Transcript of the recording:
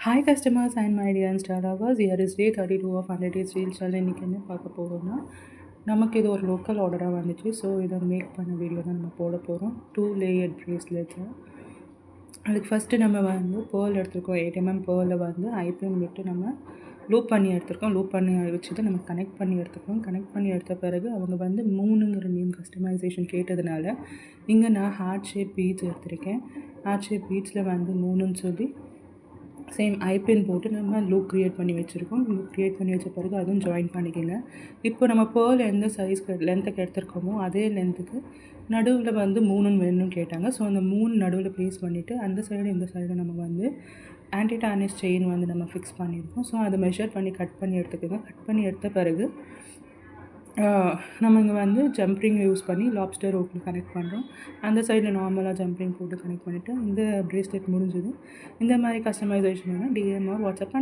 Hi customers and my dear Insta lovers, here is day 32 of 100 days reel challenge. இன்றைக்கி என்ன பார்க்க போகிறோம்னா, நமக்கு இது ஒரு லோக்கல் ஆர்டராக வந்துச்சு. ஸோ இதை மேக் பண்ண வீடியோ தான் நம்ம போட போகிறோம். 2 லேயர்ட் ப்ரேஸ்லெட்ஸு. அதுக்கு ஃபஸ்ட்டு நம்ம வந்து பேர்ல் எடுத்துருக்கோம். 8mm பேர்லில் வந்து ஐபிஎம் விட்டு நம்ம லூப் பண்ணி எடுத்துருக்கோம். லூப் பண்ணி வச்சுட்டு நம்ம கனெக்ட் பண்ணி எடுத்துருக்கோம். கனெக்ட் பண்ணி எடுத்த பிறகு அவங்க வந்து 3ங்கிற நேம் கஸ்டமைசேஷன் கேட்டதுனால இங்கே நான் ஹார்ட் ஷேப் பீட்ஸ் எடுத்திருக்கேன். ஹார்ட் ஷேப் பீட்ஸில் வந்து 3ன்னு சொல்லி சேம் ஐபின் போட்டு நம்ம லூப் க்ரியேட் பண்ணி வச்சுருக்கோம். லூப் க்ரியேட் பண்ணி வச்ச பிறகு அதுவும் ஜாயின் பண்ணிக்கோங்க. இப்போ நம்ம பேர்ல் எந்த சைஸ்க்கு லென்த்துக்கு எடுத்துருக்கோமோ அதே லென்த்துக்கு நடுவில் வந்து 3ன்னு வேணும்னு கேட்டாங்க. ஸோ அந்த 3 நடுவில் ப்ளேஸ் பண்ணிவிட்டு அந்த சைடு இந்த சைடு நம்ம வந்து ஆன்டி டார்னிஷ் செயின் வந்து நம்ம ஃபிக்ஸ் பண்ணியிருக்கோம். ஸோ அதை மெஷர் பண்ணி கட் பண்ணி எடுத்துக்கோங்க. கட் பண்ணி எடுத்த பிறகு நம்ம இங்கே வந்து ஜம்ப்ரிங் யூஸ் பண்ணி லாப்ஸ்டர் ரோப்பில் கனெக்ட் பண்ணுறோம். அந்த சைடில் நார்மலாக ஜம்ப்ரிங் போட்டு கனெக்ட் பண்ணிவிட்டு இந்த ப்ரேஸ்லெட் முடிஞ்சது. இந்த மாதிரி கஸ்டமைசேஷன் வேணால் டிஎம் ஆர் வாட்ஸ்அப்